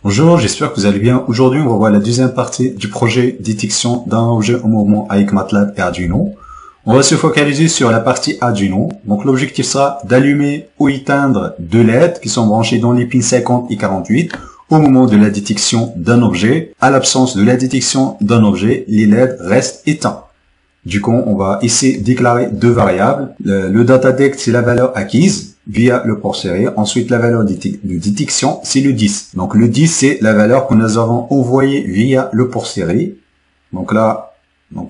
Bonjour, j'espère que vous allez bien. Aujourd'hui, on va voir la deuxième partie du projet détection d'un objet en mouvement avec MATLAB et Arduino. On va se focaliser sur la partie Arduino. Donc l'objectif sera d'allumer ou éteindre deux LED qui sont branchés dans les pins 50 et 48 au moment de la détection d'un objet. À l'absence de la détection d'un objet, les LED restent éteints. Du coup, on va ici déclarer deux variables. Le datadect, c'est la valeur acquise via le port serré. Ensuite, la valeur de détection, c'est le 10. Donc, le 10, c'est la valeur que nous avons envoyée via le port serré. Donc là,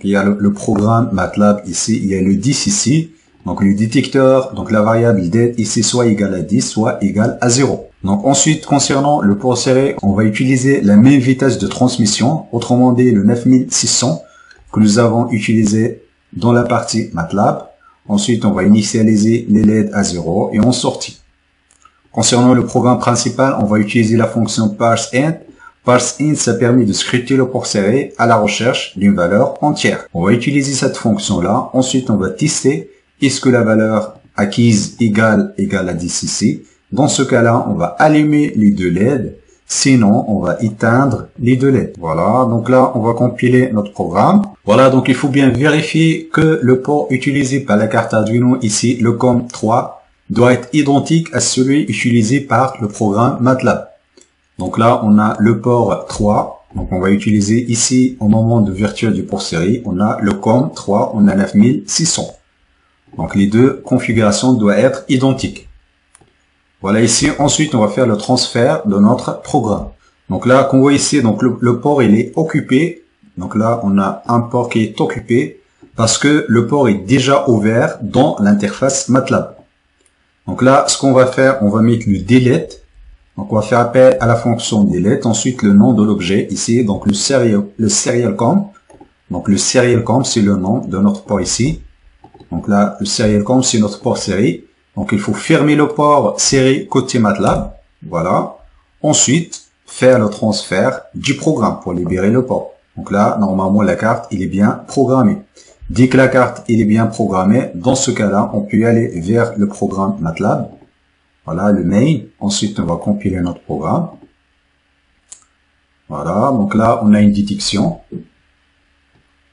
il y a le programme MATLAB ici, il y a le 10 ici. Donc, le détecteur, donc la variable id ici, soit égale à 10, soit égale à 0. Donc, ensuite, concernant le port serré, on va utiliser la même vitesse de transmission, autrement dit, le 9600, que nous avons utilisé dans la partie MATLAB. Ensuite, on va initialiser les LED à 0 et en sortie. Concernant le programme principal, on va utiliser la fonction parseInt. ParseInt, ça permet de scruter le port serré à la recherche d'une valeur entière. On va utiliser cette fonction-là. Ensuite, on va tester est-ce que la valeur acquise égale à 10 ici. Dans ce cas-là, on va allumer les deux LED. Sinon, on va éteindre les deux LED. Voilà, donc là, on va compiler notre programme. Voilà, donc il faut bien vérifier que le port utilisé par la carte Arduino, ici, le COM3, doit être identique à celui utilisé par le programme MATLAB. Donc là, on a le port 3. Donc on va utiliser ici, au moment de virtuel du port série, on a le COM3, on a 9600. Donc les deux configurations doivent être identiques. Voilà, ici, ensuite, on va faire le transfert de notre programme. Donc là, qu'on voit ici, donc le port, il est occupé. Donc là, on a un port qui est occupé parce que le port est déjà ouvert dans l'interface MATLAB. Donc là, ce qu'on va faire, on va mettre le delete. Donc on va faire appel à la fonction delete. Ensuite, le nom de l'objet ici, donc le serial comp. Donc le serial comp, c'est le nom de notre port ici. Donc là, le serial comp, c'est notre port série. Donc, il faut fermer le port serré côté MATLAB. Voilà. Ensuite, faire le transfert du programme pour libérer le port. Donc là, normalement, la carte, il est bien programmée. Dès que la carte, il est bien programmée, dans ce cas-là, on peut aller vers le programme MATLAB. Voilà, le main. Ensuite, on va compiler notre programme. Voilà. Donc là, on a une détection.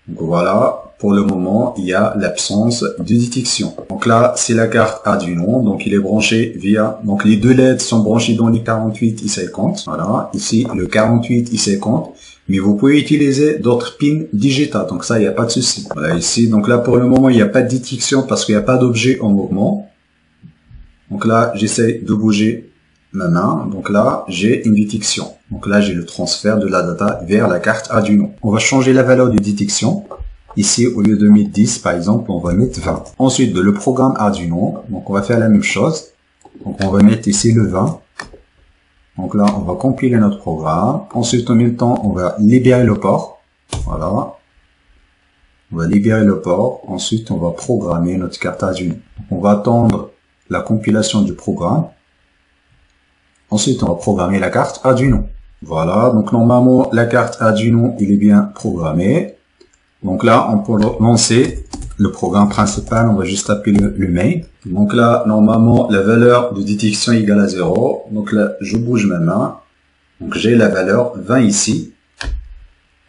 Donc voilà, pour le moment, il y a l'absence de détection. Donc là, c'est la carte Arduino. Donc il est branché via... Donc les deux LED sont branchés dans les 48 et 50. Voilà, ici le 48 et 50. Mais vous pouvez utiliser d'autres pins digitales. Donc ça, il n'y a pas de souci. Voilà, ici, donc là, pour le moment, il n'y a pas de détection parce qu'il n'y a pas d'objet en mouvement. Donc là, j'essaie de bouger ma main. Donc là, j'ai une détection. Donc là, j'ai le transfert de la data vers la carte Arduino. On va changer la valeur de détection. Ici, au lieu de mettre 10, par exemple, on va mettre 20. Ensuite, le programme Arduino. Donc, on va faire la même chose. Donc, on va mettre ici le 20. Donc là, on va compiler notre programme. Ensuite, en même temps, on va libérer le port. Voilà. On va libérer le port. Ensuite, on va programmer notre carte Arduino. Donc, on va attendre la compilation du programme. Ensuite, on va programmer la carte Arduino. Voilà, donc normalement, la carte Arduino, il est bien programmé. Donc là, on peut lancer le programme principal. On va juste appeler le main. Donc là, normalement, la valeur de détection est égale à 0. Donc là, je bouge ma main. Donc j'ai la valeur 20 ici.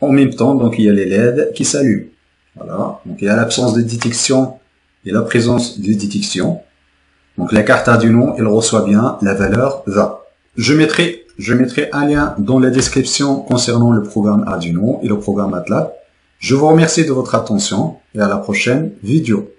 En même temps, donc il y a les LED qui s'allument. Voilà, donc il y a l'absence de détection et la présence de détection. Donc la carte Arduino, elle reçoit bien la valeur 20. Je mettrai un lien dans la description concernant le programme Arduino et le programme MATLAB. Je vous remercie de votre attention et à la prochaine vidéo.